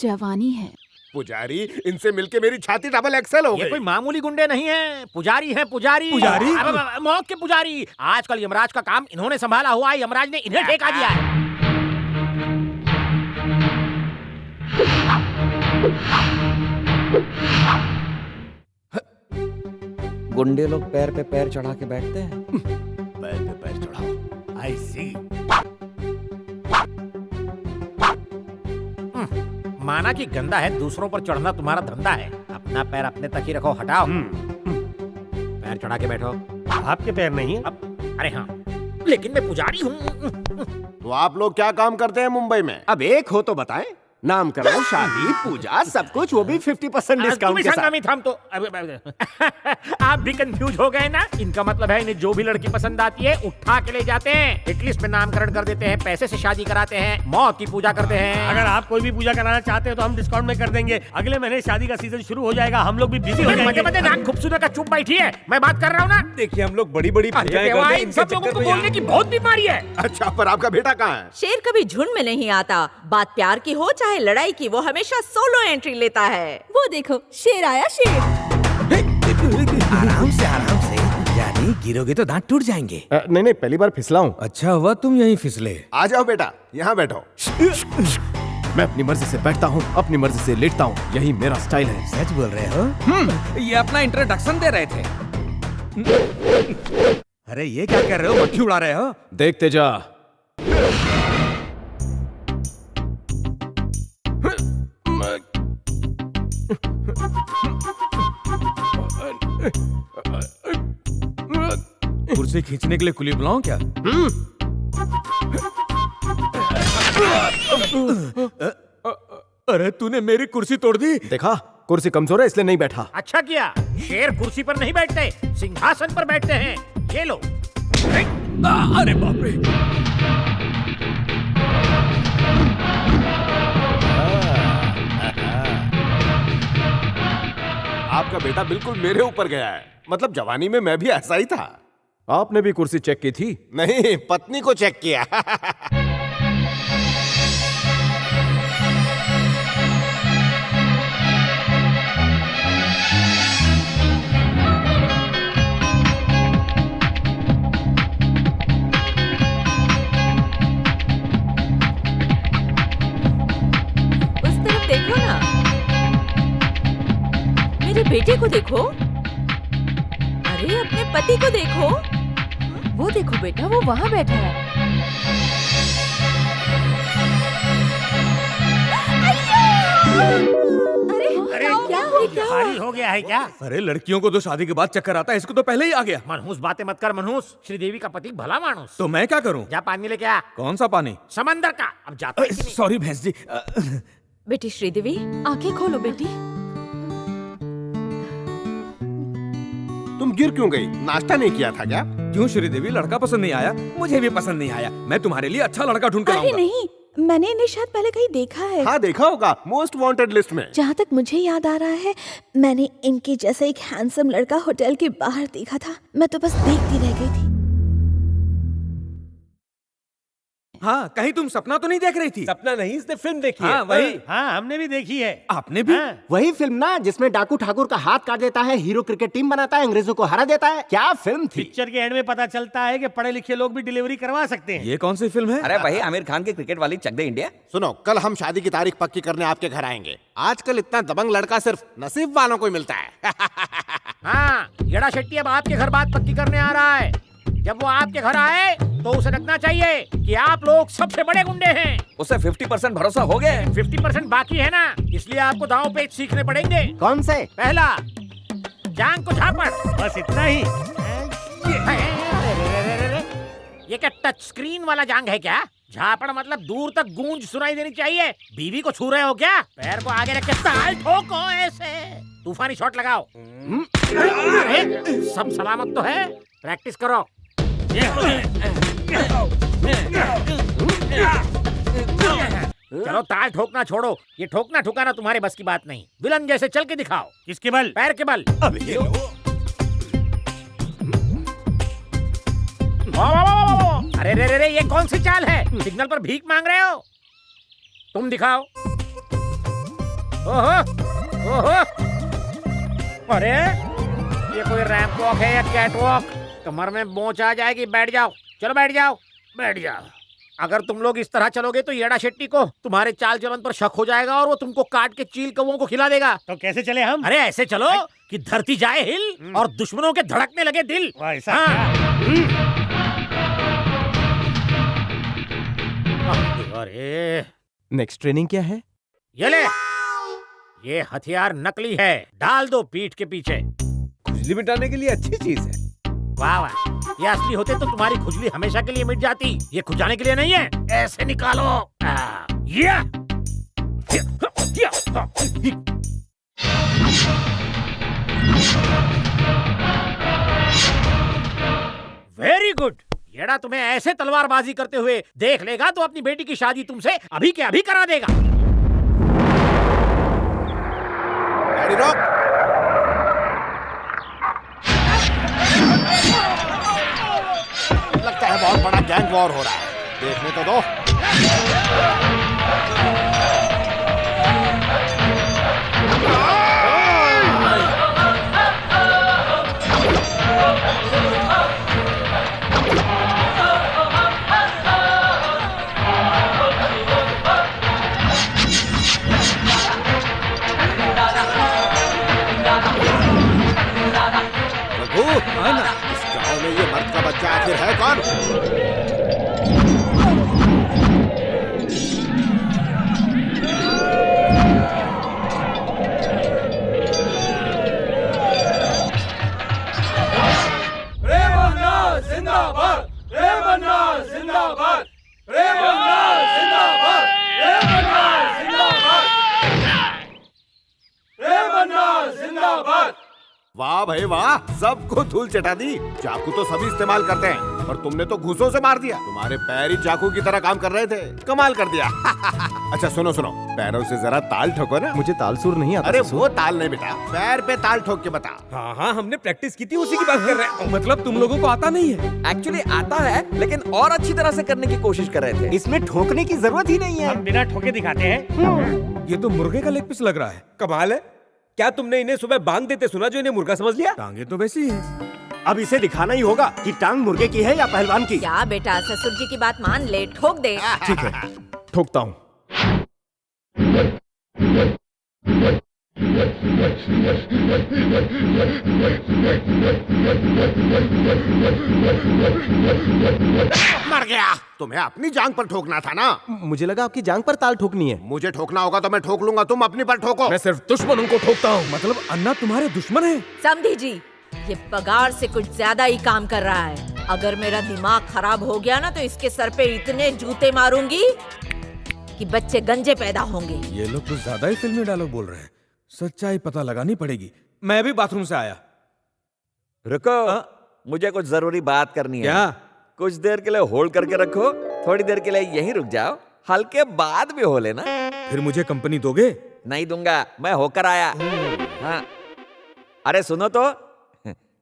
जवानी है। पुजारी, इनसे मिलके मेरी छाती डबल एक्सेल हो गई। ये कोई मामूली गुंडे नहीं है, पुजारी है पुजारी। पुजारी? मौत के पुजारी। आजकल यमराज का काम इन्होंने संभाला हुआ है, यमराज ने इन्हें ठेका दिया है। गुंडे लोग पैर पे पैर चढ़ा के बैठते हैं। पैर पे पैर चढ़ाओ। आई सी। माना कि गंदा है, दूसरों पर चढ़ना तुम्हारा धंधा है। अपना पैर अपने तक ही रखो, हटाओ। पैर चढ़ा के बैठो। आपके पैर नहीं है? अरे हाँ, लेकिन मैं पुजारी हूँ। तो आप लोग क्या काम करते हैं मुंबई में? अब एक हो तो बताएं। नाम करो, शादी, पूजा, सब कुछ, वो भी 50% डिस्काउंट के साथ। हम तो आप भी कंफ्यूज हो गए ना। इनका मतलब है इन्हें जो भी लड़की पसंद आती है उठा के ले जाते हैं, हिटलिस्ट में नामकरण कर देते हैं, पैसे से शादी कराते हैं, मौत की पूजा करते हैं। अगर आप कोई भी पूजा कराना चाहते हैं तो हम डिस्काउंट में कर देंगे। अगले महीने शादी का सीजन शुरू हो जाएगा, हम लोग भी बिजी हो जाएंगे। मजे नाक खूबसूरत का चुप बैठी है, मैं बात कर रहा हूँ ना। देखिए हम लोग बड़ी बड़ी पूजाएं करते हैं, इन सब लोगों को बोलने की बहुत बीमारी है। अच्छा, पर आपका बेटा कहाँ है? शेर कभी झुंड में नहीं आता। बात प्यार की हो चाहे लड़ाई की, वो हमेशा सोलो एंट्री लेता है। वो देखो, शेर आया शेर। आराम से यानी गिरोगे तो दांत टूट जाएंगे। नहीं नहीं, पहली बार फिसला हूँ। अच्छा हुआ तुम यहीं फिसले। आ जाओ बेटा, यहाँ बैठो। मैं अपनी मर्जी से बैठता हूँ, अपनी मर्जी से लेटता हूँ, यही मेरा स्टाइल है। सच बोल रहे हो? ये अपना इंट्रोडक्शन दे रहे थे। अरे ये क्या कर रहे हो, मक्खी उड़ा रहे हो? देखते जा। कुर्सी खींचने के लिए कुली बुलाऊं क्या? अरे तूने मेरी कुर्सी तोड़ दी। देखा, कुर्सी कमजोर है इसलिए नहीं बैठा। अच्छा किया। शेर कुर्सी पर नहीं बैठते, सिंहासन पर बैठते हैं। ये लो। अरे बाप रे। आपका बेटा बिल्कुल मेरे ऊपर गया है। मतलब जवानी में मैं भी ऐसा ही था। आपने भी कुर्सी चेक की थी? नहीं, पत्नी को चेक किया। उस तरफ देखो ना, मेरे बेटे को देखो। अरे अपने पति को देखो। वो देखो बेटा, वो वहाँ बैठा है। अरे क्या भारी हो गया है क्या? अरे लड़कियों को तो शादी के बाद चक्कर आता है, इसको तो पहले ही आ गया। मनहूस बातें मत कर मनहूस। श्रीदेवी का पति भला मानुस। तो मैं क्या करूं? जा पानी लेके आ। कौन सा पानी? समंदर का। अब जाता है कि नहीं? सॉरी भैंस जी। बेटी श्रीदेवी, आंखें खोलो बेटी। तुम गिर क्यों गई? नाश्ता नहीं किया था क्या? क्यों श्रीदेवी, लड़का पसंद नहीं आया? मुझे भी पसंद नहीं आया। मैं तुम्हारे लिए अच्छा लड़का ढूंढ कर अरे लाऊंगा। नहीं, मैंने इन्हें शायद पहले कहीं देखा है। हाँ, देखा होगा, मोस्ट वांटेड लिस्ट में। जहाँ तक मुझे याद आ रहा है, मैंने इनके जैसा एक हैंडसम लड़का होटल के बाहर देखा था। मैं तो बस देखती रह गई थी। हाँ, कहीं तुम सपना तो नहीं देख रही थी? सपना नहीं, इसने फिल्म देखी हाँ, है। वही। हाँ हमने भी देखी है। आपने भी? हाँ। वही फिल्म ना जिसमें डाकू ठाकुर का हाथ काट देता है, हीरो क्रिकेट टीम बनाता है, अंग्रेजों को हरा देता है। क्या फिल्म थी? पिक्चर के एंड में पता चलता है कि पढ़े लिखे लोग भी डिलीवरी करवा सकते हैं। ये कौन सी फिल्म है? अरे भाई, आमिर खान की क्रिकेट वाली चक दे इंडिया। सुनो, कल हम शादी की तारीख पक्की करने आपके घर आएंगे। आजकल इतना दबंग लड़का सिर्फ नसीब वालों को ही मिलता है। हाँ, येड़ा शेट्टी अब आपके घर बात पक्की करने आ रहा है। जब वो आपके घर आए तो उसे लगना चाहिए कि आप लोग सबसे बड़े गुंडे हैं। उसे 50% भरोसा हो गया है। 50% बाकी है ना, इसलिए आपको दांव पेच सीखने पड़ेंगे। कौन से? पहला, जांग को झापड़। बस इतना ही। ये क्या टच स्क्रीन वाला जांग है क्या? झापड़ मतलब दूर तक गूंज सुनाई देनी चाहिए। बीवी को छू रहे हो क्या? पैर को आगे रख के ताल ठोको ऐसे। तूफानी शॉट लगाओ। अरे, सब सलामत तो है? प्रैक्टिस करो। चलो ताल ठोकना छोड़ो, ये ठोकना ठुकाना तुम्हारे बस की बात नहीं। विलन जैसे चल के दिखाओ। किसके बल? पैर के बल। अब ये लो। अरे रे रे रे, ये कौन सी चाल है? सिग्नल पर भीख मांग रहे हो? तुम दिखाओ। ओहो ओहो, अरे ये कोई रैंप वॉक है या कैट वॉक? कमर में मोच आ जाएगी। बैठ जाओ, चलो बैठ जाओ, बैठ जाओ। अगर तुम लोग इस तरह चलोगे तो येड़ा शेट्टी को तुम्हारे चाल चलन पर शक हो जाएगा और वो तुमको काट के चील कौवों को खिला देगा। तो कैसे चले हम? अरे ऐसे चलो कि धरती जाए हिल और दुश्मनों के धड़कने लगे दिल। ऐसा हाँ। क्या? अरे नेक्स्ट ट्रेनिंग क्या है? ये ले, ये हथियार नकली है, डाल दो पीठ के पीछे। खुजली मिटाने के लिए अच्छी चीज है। वाह वाह, ये असली होते तो तुम्हारी खुजली हमेशा के लिए मिट जाती। ये खुजाने के लिए नहीं है, ऐसे निकालो। Very good. येड़ा तुम्हें ऐसे तलवारबाजी करते हुए देख लेगा तो अपनी बेटी की शादी तुमसे अभी के अभी करा देगा। गाड़ी रोक। लगता है बहुत बड़ा गैंग वॉर हो रहा है, देखने तो दो। इस गांव में ये मर्द का बच्चा आखिर है कौन? वाह भाई वाह, सबको धूल चटा दी। चाकू तो सभी इस्तेमाल करते हैं और तुमने तो घूसों से मार दिया। तुम्हारे पैर ही चाकू की तरह काम कर रहे थे, कमाल कर दिया। अच्छा सुनो सुनो, पैरों से जरा ताल ठोको ना। मुझे ताल सुर नहीं आता। अरे वो ताल नहीं बेटा, पैर पे ताल ठोक के बता। हाँ हाँ, हमने प्रैक्टिस की थी, उसी की बात कर रहे हैं। मतलब तुम लोगों को आता नहीं है? एक्चुअली आता है, लेकिन और अच्छी तरह से करने की कोशिश कर रहे थे। इसमें ठोकने की जरूरत ही नहीं है। हम बिना ठोके दिखाते हैं। ये तो मुर्गे का लेग पीस लग रहा है। कमाल है, क्या तुमने इन्हें सुबह बांध देते सुना जो इन्हें मुर्गा समझ लिया? टांगे तो वैसी ही है। अब इसे दिखाना ही होगा कि टांग मुर्गे की है या पहलवान की। क्या बेटा, ससुर जी की बात मान ले, ठोक दे। ठीक है, ठोकता हूँ। मर गया। तुम्हें अपनी जांग पर ठोकना था ना। मुझे लगा आपकी जांग पर ताल ठोकनी है। मुझे ठोकना होगा तो मैं ठोक लूंगा, तुम अपनी पर ठोको। मैं सिर्फ दुश्मनों को ठोकता हूँ। मतलब अन्ना तुम्हारे दुश्मन है? समझी जी, ये पगार से कुछ ज्यादा ही काम कर रहा है। अगर मेरा दिमाग खराब हो गया ना तो इसके सर पे इतने जूते मारूंगी कि बच्चे गंजे पैदा होंगे। ये लोग कुछ ज्यादा ही फिल्मी डायलॉग बोल रहे हैं। सच्चाई पता लगानी पड़ेगी। मैं भी बाथरूम से आया। रुको, मुझे कुछ जरूरी बात करनी है। क्या? कुछ देर के लिए होल्ड करके रखो, थोड़ी देर के लिए यहीं रुक जाओ, हल्के बाद भी हो लेना। फिर मुझे कंपनी दोगे? नहीं दूंगा, मैं होकर आया। हाँ, अरे सुनो तो,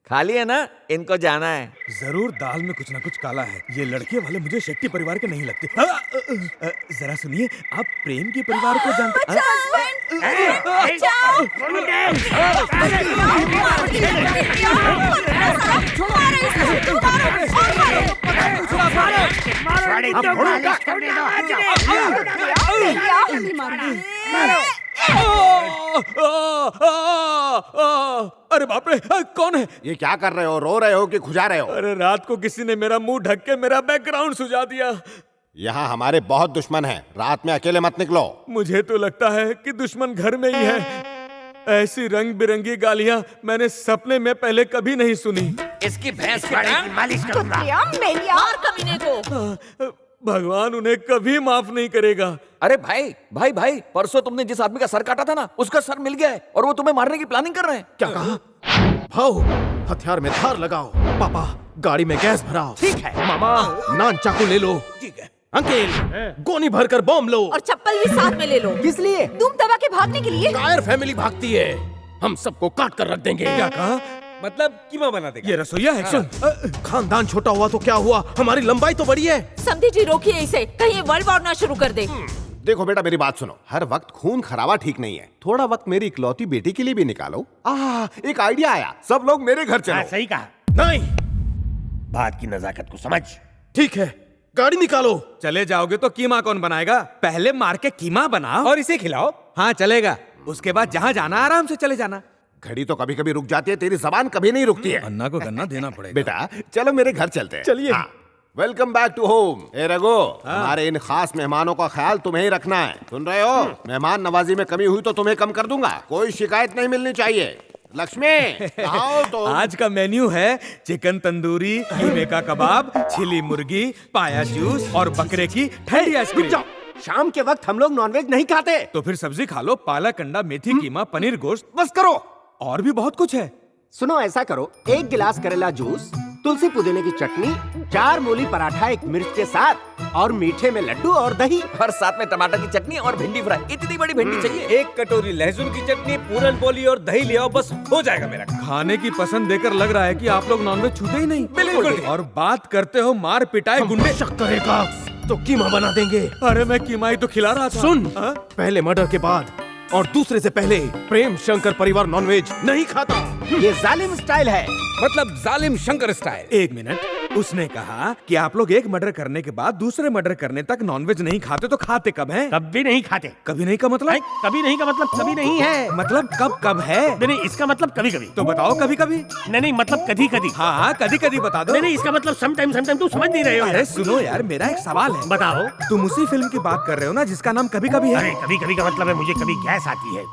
खाली है ना, इनको जाना है। जरूर दाल में कुछ ना कुछ काला है। ये लड़के वाले मुझे शेट्टी परिवार के नहीं लगते। जरा सुनिए, आप प्रेम के परिवार को जानते हैं? अरे बाप रे, कौन है? ये क्या कर रहे हो? रो रहे हो कि खुजा रहे हो? अरे रात को किसी ने मेरा मुंह ढक के मेरा बैकग्राउंड सुझा दिया। यहाँ हमारे बहुत दुश्मन हैं, रात में अकेले मत निकलो। मुझे तो लगता है कि दुश्मन घर में ही है। ऐसी रंग बिरंगी गालियाँ मैंने सपने में पहले कभी नहीं सुनी। इसकी भैंस की मालिश करूंगा। मार कमीने को। भगवान उन्हें कभी माफ नहीं करेगा। अरे भाई भाई भाई, परसों तुमने जिस आदमी का सर काटा था ना, उसका सर मिल गया है और वो तुम्हें मारने की प्लानिंग कर रहे हैं। क्या कहा? भाऊ, हथियार में धार लगाओ। पापा, गाड़ी में गैस भराओ। ठीक है मामा, नान चाकू ले लो। ठीक है अंकल, गोनी भरकर बॉम्ब लो। और चप्पल भी साथ में ले लो। किस लिए? तुम दबा के भागने के लिए। कायर फैमिली भागती है, हम सबको काट कर रख देंगे। क्या कहा? मतलब कीमा बना देगा। ये रसोईया है। सुन, खानदान छोटा हुआ तो क्या हुआ, हमारी लंबाई तो बड़ी है। समझी जी, रोकिए इसे, कहीं वर्ल्ड वॉर ना शुरू कर दे। देखो बेटा मेरी बात सुनो, हर वक्त खून खराबा ठीक नहीं है। थोड़ा वक्त मेरी इकलौती बेटी के लिए भी निकालो। एक आइडिया आया, सब लोग मेरे घर चलो। सही कहा। नहीं, बात की नजाकत को समझ। ठीक है, गाड़ी निकालो। चले जाओगे तो कीमा कौन बनाएगा? पहले मार के कीमा बनाओ और इसे खिलाओ। हाँ चलेगा, उसके बाद जहाँ जाना आराम से चले जाना। घड़ी तो कभी कभी रुक जाती है, तेरी जबान कभी नहीं रुकती है। अन्ना को गन्ना देना पड़ेगा। बेटा चलो मेरे घर चलते हैं। चलिए। Welcome back to home. ए रघु, हमारे इन खास मेहमानों का ख्याल तुम्हें ही रखना है, सुन रहे हो? मेहमान नवाजी में कमी हुई तो तुम्हें कम कर दूंगा, कोई शिकायत नहीं मिलनी चाहिए। लक्ष्मी आओ तो। आज का मेन्यू है चिकन तंदूरी, कीमे का कबाब, छिली मुर्गी, पाया जूस और बकरे की ठंडी आइसक्रीम। शाम के वक्त हम लोग नॉनवेज नहीं खाते। तो फिर सब्जी खा लो, पालक, अंडा, मेथी, कीमा, पनीर, गोश्त। बस करो। और भी बहुत कुछ है। सुनो ऐसा करो, 1 गिलास करेला जूस, तुलसी पुदीने की चटनी, 4 मूली पराठा 1 मिर्च के साथ, और मीठे में लड्डू और दही, और साथ में टमाटर की चटनी और भिंडी फ्राई। इतनी बड़ी भिंडी चाहिए? 1 कटोरी लहसुन की चटनी, पूरन पोली और दही ले आओ, बस हो जाएगा मेरा। खाने की पसंद देकर लग रहा है कि आप लोग नॉनवेज छूते ही नहीं। बिल्कुल। और बात करते हो मार पिटाई गुंडे। शक करेगा तो कीमा बना देंगे। अरे मैं कीमा ही तो खिला रहा था। सुन, पहले मर्डर के बाद और दूसरे से पहले प्रेम शंकर परिवार नॉनवेज नहीं खाता। ये जालिम स्टाइल है। मतलब जालिम शंकर स्टाइल। 1 मिनट, उसने कहा कि आप लोग एक मर्डर करने के बाद दूसरे मर्डर करने तक नॉनवेज नहीं खाते, तो खाते कब हैं? कभी नहीं खाते। कभी नहीं का मतलब? कभी नहीं का मतलब कभी नहीं है। मतलब कब कब है? नहीं, इसका मतलब कभी कभी। तो बताओ कभी कभी। नहीं, मतलब कभी कभी। हाँ कभी कभी बता दो। नहीं, इसका मतलब समटाइम तुम समझ नहीं रहे हो। अरे सुनो यार, मेरा एक सवाल है। बताओ। तुम उसी फिल्म की बात कर रहे हो ना जिसका नाम कभी कभी है? अरे कभी कभी का मतलब है मुझे कभी गैस आती है।